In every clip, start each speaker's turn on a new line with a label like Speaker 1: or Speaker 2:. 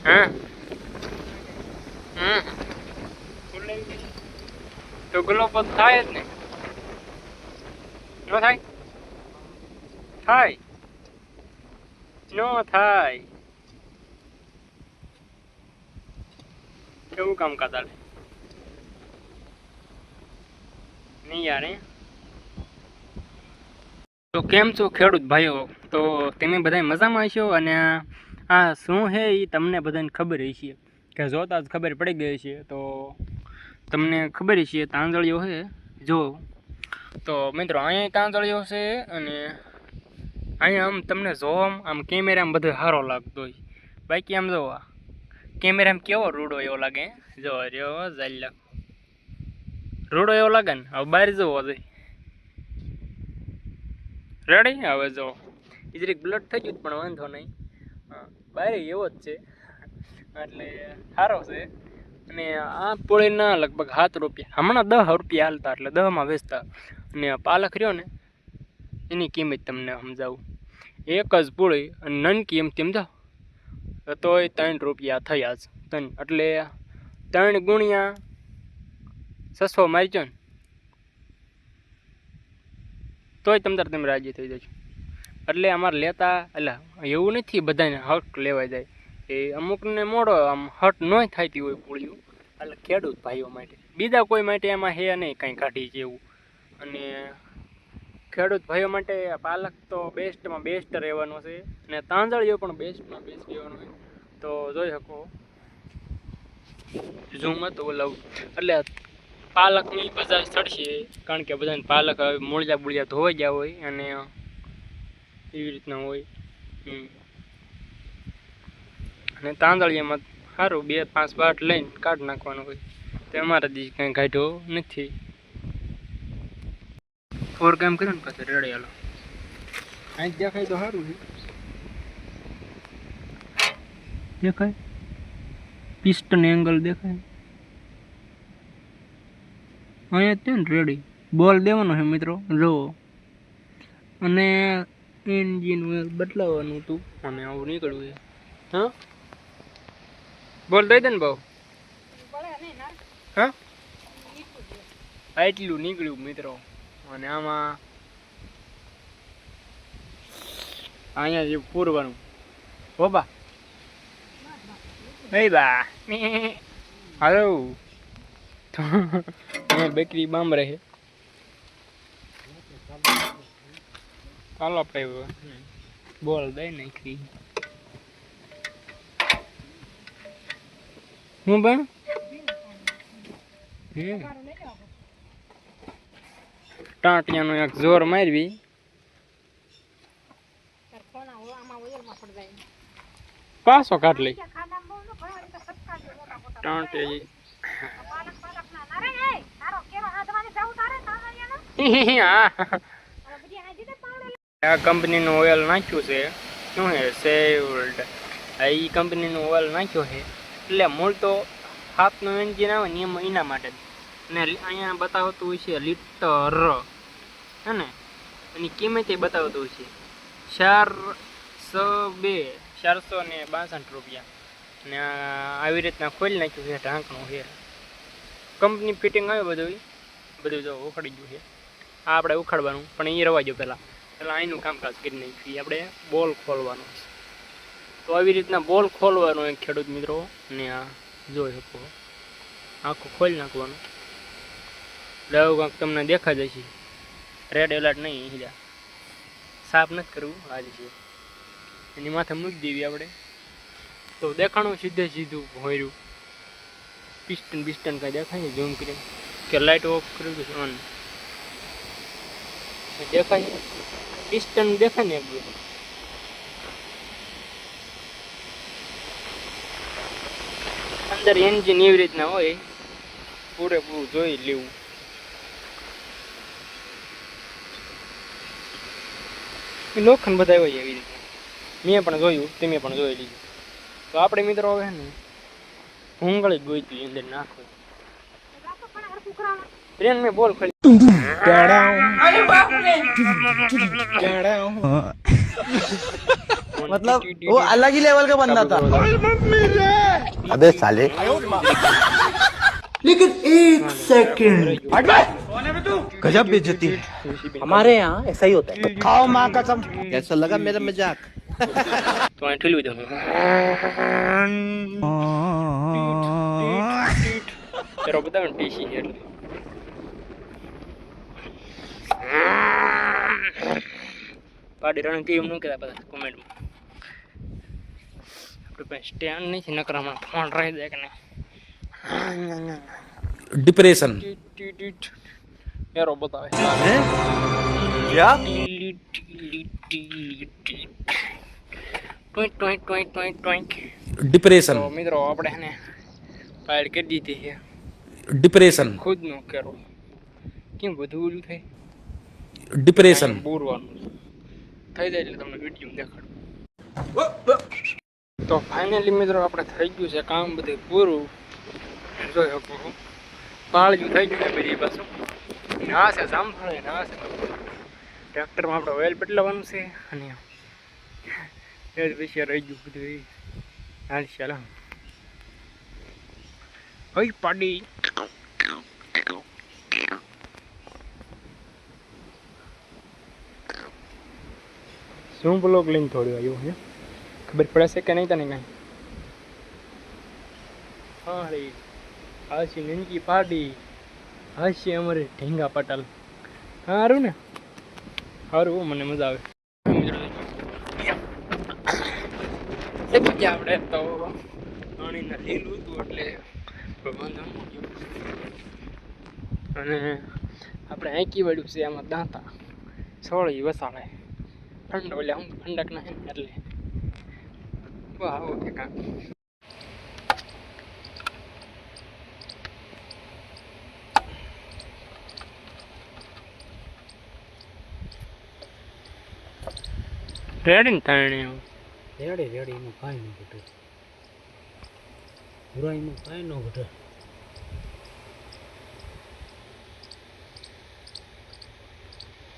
Speaker 1: હા તો ગુલો પદ થાય જ ને નો થાય થાય નો થાય કેવું કામ કાતા નહીં યાર તો કેમ છો ખેડૂત ભાઈઓ તો તમે બધા મજામાં હશો અને આ શું છે એ તમને બધાને ખબર હશે કે જોતા જ ખબર પડી ગઈ છે તો તમને ખબર છે તાંદળીઓ છે જો તો મિત્રો અહીંયા તાંદળીઓ છે અને અહીંયા આમ તમને જોવામાં આમ કેમેરામાં બધો સારો લાગતો હોય બાકી આમ જોવા કેમેરામાં કેવો રૂડો એવો લાગે જો રહ્યો જાય રૂડો એવો લાગે ને હવે બહાર જોવો જોઈએ રેડી હવે જો ઇજરીક બ્લડ થઈ ગયું પણ વાંધો નહીં બહાર એવો જ છે એટલે સારો છે અને આ પોળીના લગભગ 7 રૂપિયા હમણાં 10 રૂપિયા હાલતા એટલે 10માં વેચતા અને પાલક રહ્યો ને એની કિંમત તમને સમજાવું એક જ પૂળી અને નાનકી એમ તેમ જાઓ તોય 3 રૂપિયા થયા જ 3 એટલે 3 ગુણ્યા 600 મારજો ને તોય તમે રાજી થઈ જશો એટલે અમારે લેતા એટલે એવું નથી બધાને હક લેવાય જાય એ અમુકને મોડો આમ હટ ન થતી હોય પૂળીઓ એટલે ખેડૂત ભાઈઓ માટે બીજા કોઈ માટે એમાં હે નહીં કંઈ કાઢી જેવું અને ખેડૂત ભાઈઓ માટે પાલક તો બેસ્ટમાં બેસ્ટ રહેવાનો છે અને તાંદળીઓ પણ બેસ્ટમાં બેસ્ટ રહેવાનું હોય તો જોઈ શકો ઝૂમ તો બોલાવું એટલે પાલકની બજાર ચડશે કારણ કે બધાને પાલક હવે મૂળિયા બુળિયા ધોવાઈ ગયા હોય અને એવી રીતના હોય અને તાંદળિયામાં સારું 2-5 બાટ લઈને કાઢી નાખવાનું હોય તો અમારે દી કંઈ કાઢ્યો નથી ફોર કામ કર્યું ને પાછું રેડી હાલો અહીં દેખાય તો સારું છે દેખાય પિસ્ટન એંગલ દેખાય અહીંયા તે ને રેડી બોલ દેવાનો છે મિત્રો જુઓ અને એન્જિન ઓઇલ બદલાવવાનું હતું અને આવું નીકળ્યું છે હા બોલ દઈ દે ને ભાવ હા આટલું નીકળ્યું મિત્રો અને આમાં અહીંયા જે પૂરવાનું હો બા એ બા હાલો બેકરી બામ રહે ચાલો આપણે બોલ દઈ નાખી હું બન ટાંટિયાનો એક જોર મારવી પાછો કાઢ લઈ ટાંટી આ કંપનીનું ઓઇલ નાખ્યું છે શું છે સેવલ્ડ એ કંપનીનું ઓઇલ નાખ્યું છે એટલે મૂળ તો હાથનું એન્જિન આવે ને એના માટે અને અહીંયા બતાવતું હોય છે લીટર હે ને એની કિંમત એ બતાવતું હોય છે 462 રૂપિયા ને આવી રીતના ખોલી નાખ્યું છે ઢાંકણું છે કંપની ફિટિંગ આવે બધું જો ઉખાડી ગયું છે આ આપણે ઉખાડવાનું પણ એ રવા જો પહેલાં અહીંનું કામકાજ કરી નાખ્યું આપણે બોલ ખોલવાનો તો આવી રીતના બોલ ખોલવાનો એક ખેડૂત મિત્રો ને આ જોઈ શકો આખું ખોલી નાખવાનું એટલે આવું કાંક તમને દેખા જશે રેડ એલર્ટ નહીં હીરા સાફ નથી કરવું આજે છે એની માથે મૂકી દેવી આપણે તો દેખાણું સીધું હોયરું પિસ્ટન કાંઈ દેખાય ઝૂમ કરીને કે લાઇટ ઓફ કરી દઈશું ઓન દેખાય પિસ્ટન દેખાય ને એક અંદર એન્જિન એવી રીતના હોય પૂરેપૂરું જોઈ લેવું લોખંડ બધા હોય એવી રીતે મેં પણ જોયું તમે પણ જોઈ લીધું તો આપણે મિત્રો હવે ને ભૂંગળી ગોઈતી અંદર નાખો ટ્રેન મેં બોલ ખરી
Speaker 2: मतलब वो अलग ही लेवल का बंदा था।
Speaker 3: अबे साले
Speaker 2: लेकिन एक सेकंड गजब बेइज्जती है। हमारे यहाँ ऐसा ही होता है। खाओ माँ कसम।
Speaker 3: कैसा लगा मेरा मजाक?
Speaker 1: તો અહીં ઠેલવી દઉં તારો બતાવે ને ટીસી છે એટલે પાડી રણ કેમ ન કહેતા બધા કોમેન્ટમાં આપણે પાસે સ્ટેન્ડ નથી નકરામાં ફોન રહી જાય કે નહીં
Speaker 3: डिप्रेशन
Speaker 1: એરો બતાવે
Speaker 2: क्या?
Speaker 1: ટોઈક ટોઈક ટોઈક ટોઈક ટોઈક
Speaker 3: डिप्रेशन
Speaker 1: તો મિત્રો આપણે એને ફાઇલ કરી દીધી છે
Speaker 3: डिप्रेशन
Speaker 1: ખુદ નો કરો કેમ બધું ઓલું થાય
Speaker 3: डिप्रेशन
Speaker 1: બોરવાનું થઈ જાય એટલે તમને વિડીયો દેખાડું તો ફાઇનલી મિત્રો આપણે થઈ ગયું છે કામ બધું પૂરું જોઈ શકો પાળજું થઈ ગયું છે બધી પાછું ના છે જામફળે ના છે ટ્રેક્ટરમાં આપણે ઓઇલ બદલાવાનું છે અને એ જ પછી રહી ગયું બધું હાલ ચાલો ઓય પાડી શું બ્લોગ લઈને થોડું આવ્યું છે ખબર પડશે કે નહીં તને કાંઈ હા રે હાશી નંકી પાડી હાશી અમારે ઢીંગા પટેલ સારું ને સારું મને મજા આવે આપણે તો પાણીના લીલું હતું એટલે વાંધો ન ગયો અને આપણે આંકી વાળ્યું છે આમાં દાંતા સોળી વસાડે ઠંડો એટલે આમ ઠંડક ના એટલે વાહ ઓકે કાંક રેડી ને તાણે
Speaker 2: રેડી રેડી એમાં કાંઈ ન ઘટે બુરાઈમાં કાંઈ ન ઘટે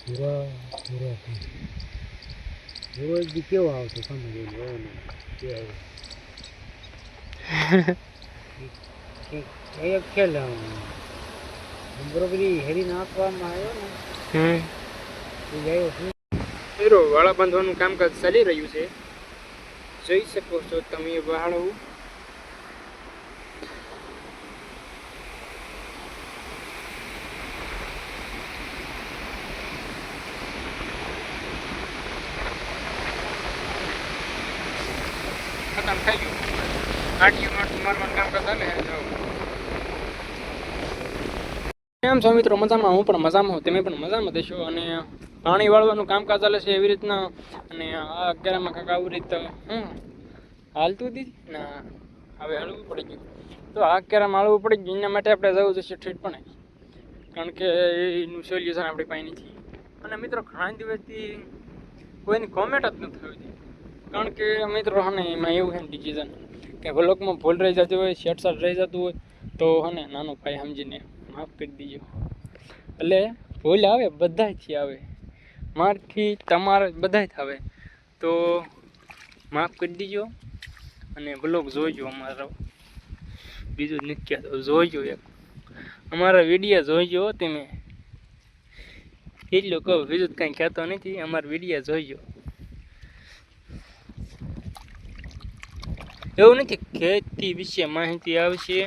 Speaker 2: પૂરા પૂરા પૂરો જ બી કેવો આવતો સમજ એવો નહીં કે એક ખેલ બરોબરી હેરી નાખવામાં આવ્યો ને એ ગયો શું
Speaker 1: મિત્રો વાળા બાંધવાનું કામકાજ ચાલી રહ્યું છે જોઈ શકો છો તમે વાળો ખતમ થઈ ગયું આટિયું મારવાનું કામકાજ ચાલે કેમ છો મિત્રો મજામાં હું પણ મજામાં તમે પણ મજામાં દેશો અને પાણી વાળવાનું કામકાજ ચાલે છે એવી રીતના અને આ અગિયારમાં કાંક આવી રીતે હાલતું હતી ના હવે હળવું પડી ગયું તો આ અગિયારમાં હળવું પડી ગયું એના માટે આપણે જવું જશે ઠીક પણ કારણ કે એનું સોલ્યુશન આપણી પાસે નથી અને મિત્રો ઘણા દિવસથી કોઈની કોમેન્ટ જ નથી થતી કારણ કે મિત્રો હને એમાં એવું છે ડિસિઝન કે બ્લોગમાં ભૂલ રહી જતી હોય શેટસાટ રહી જતું હોય તો હને નાનો ભાઈ સમજીને માફ કરી દીજો એટલે ભૂલ આવે બધાથી આવે મારથી તમારે બધાય આવે તો માફ કરી દીજો અને બ્લોગ જોઈજો અમારો બીજું જ નથી કહેતો જોઈજો એક અમારા વિડીયો જોઈજો તમે એટલું કહો બીજું જ કાંઈ કહેતો નથી અમારા વિડીયો જોઈજો એવું નથી ખેતી વિશે માહિતી આવશે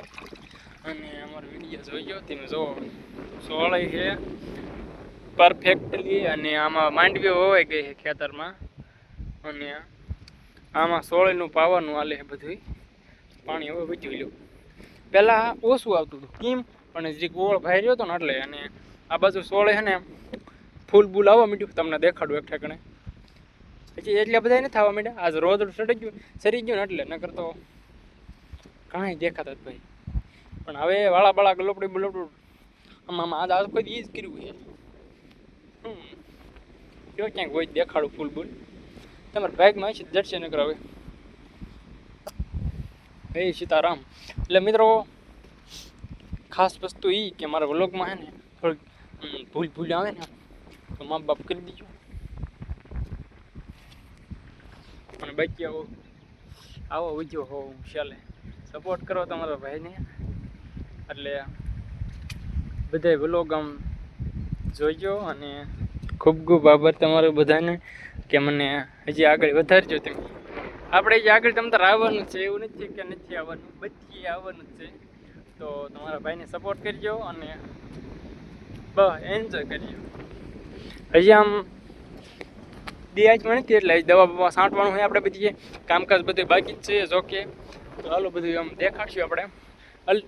Speaker 1: અને અમારો વિડીયો જોઈજો તમે જો સોળાઈ છે પરફેક્ટલી અને આમાં માંડવીઓ હોવાઈ ગઈ છે ખેતરમાં અને આમાં સોળીનું પાવાનું હાલે છે બધું પાણી હવે વીચી લો પહેલાં ઓછું આવતું હતું કેમ પણ જે ગોળ ભાઈ રહ્યો હતો ને એટલે અને આ બાજુ સોળે છે ને ફૂલ બૂલ આવવા માંડ્યું તમને દેખાડું એક ઠેકણે પછી એટલે બધા નથી થવા માંડ્યા આજ રોજ સરી ગયું ને એટલે નકર તો કાંઈ દેખાતા જ ભાઈ પણ હવે વાળા બાળા ગલોપડી બલોપડું આમાં આજ કોઈ એ જ કર્યું છે જો ક્યાંક હોય દેખાડું ફૂલ બૂલ તમારે બાઇકમાં છે જડશે નકર હવે હે સીતારામ એટલે મિત્રો ખાસ વસ્તુ એ કે મારા વ્લોગમાં છે ને થોડીક ભૂલ આવે ને તો મા બાપ કરી દીજો બાકી આવો ઉજ્યો હો ચાલે સપોર્ટ કરો તમારા ભાઈને એટલે બધાય વ્લોગ આમ જોઈજો અને ખૂબ ખૂબ આભાર તમારો બધાને કે મને હજી આગળ વધારજો તમે આપણે જે આગળ તમ તાર આવવાનું છે એવું નથી કે નથી આવવાનું બધી આવવાનું જ છે તો તમારા ભાઈને સપોર્ટ કરજો અને બસ એન્જોય કરજો હજી આમ દિયાજમાં નથી એટલે દવા બવા છાંટવાનું હોય આપણે બધી કામકાજ બધું બાકી જ છે જોકે તો હાલો બધું આમ દેખાડશું આપણે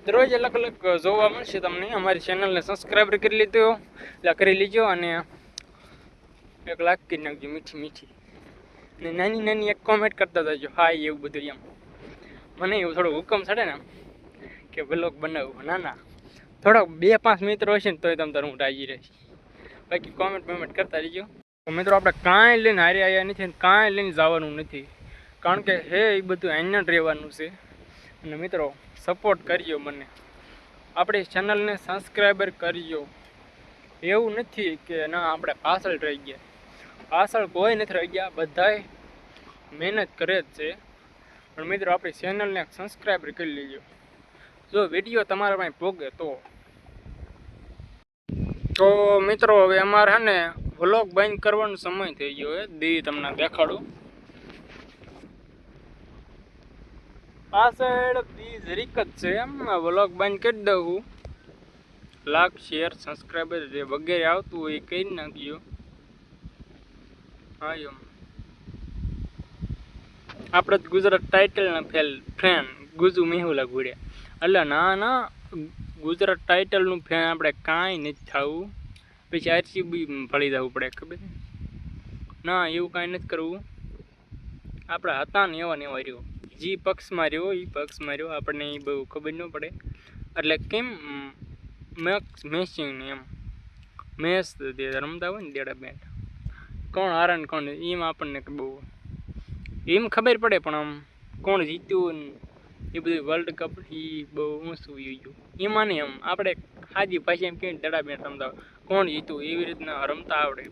Speaker 1: દરરોજ અલગ અલગ જોવા મળશે તમને અમારી ચેનલને સબસ્ક્રાઈબ કરી લીધો એટલે કરી લીજો અને એક લાખ કરી નાખજો મીઠી મીઠી અને નાની નાની એક કોમેન્ટ કરતા જજો હા એવું બધું એમ મને એવું થોડું હુકમ ચડે ને કે વ્લોગ બનાવું ના થોડાક 2-5 મિત્રો હશે ને તોય તમ તાર હું રાજી રહીશ બાકી કોમેન્ટ કરતા રહીજો તો મિત્રો આપણે કાંઈ લઈને હારી આવ્યા નથી અને કાંઈ લઈને જવાનું નથી કારણ કે હે એ બધું અહીંયા જ રહેવાનું છે અને મિત્રો સપોર્ટ કરજો મને આપણી ચેનલને સબસ્ક્રાઈબર કરજો એવું નથી કે ના આપણે પાછળ રહી ગયા પાછળ કોઈ નથી રહી ગયા બધાય મહેનત કરે જ છે પણ મિત્રો આપણી ચેનલને સબસ્ક્રાઈબર કરી લેજો જો વિડીયો તમારા પાસે પોગે તો મિત્રો હવે અમારે હે ને વ્લોગ બંધ કરવાનો સમય થઈ ગયો હે દી તમને દેખાડું પાછળ દી જરીક જ છે એમ વ્લોગ બંધ કરી દઉં લાઈક શેર સબસ્ક્રાઈબર જે વગેરે આવતું હોય એ કરી નાખજો હા એમ આપણે ગુજરાત ટાઇટલના ફેન ગુજુ મેહુલા ઘોડ્યા એટલે ના ગુજરાત ટાઇટલનું ફેન આપણે કાંઈ નથી થવું પછી આરસીબી ભળી જવું પડે ખબર ના એવું કાંઈ નથી કરવું આપણે હતા ને એવા રહ્યો જે પક્ષમાં રહ્યો એ પક્ષમાં રહ્યો આપણને એ બહુ ખબર ન પડે એટલે કેમ મેચિંગ એમ મેચ રમતા હોય ને દેડા બેટ કોણ હારે ને કોણ એમ આપણને બહુ એમ ખબર પડે પણ આમ કોણ જીત્યું ને એ બધું વર્લ્ડ કપ એ બહુ ઊંચું ગયું એમાં નહીં આમ આપણે હાજી પાછી એમ કહીને દડા બેટ રમતા કોણ જીત્યું એવી રીતના રમતા આવડે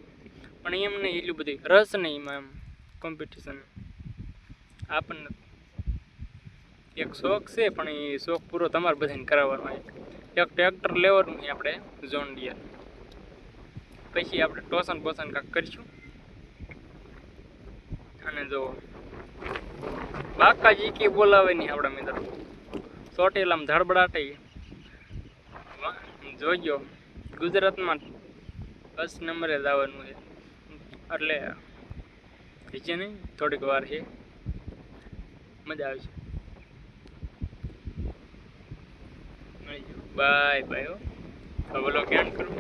Speaker 1: પણ એમ નહીં એટલું બધું રસ નહીં એમાં એમ કોમ્પિટિશન આપણને એક શોખ છે પણ એ શોખ પૂરો તમારે બધાને કરાવવાનો હોય એક ટ્રેક્ટર લેવાનું છે આપણે જોન ડિયર પછી આપણે ટોસન બોસન કાંક કરીશું અને જો બાકાજી કે બોલાવે નહીં આપણા મિત્રો ચોટેલામ ધડબડાટે જોજો ગુજરાતમાં 10 નંબરે જવાનું છે એટલે નીચે નહીં થોડીક વાર છે મજા આવશે બાય બાય હવે બોલો ક્યાં કરું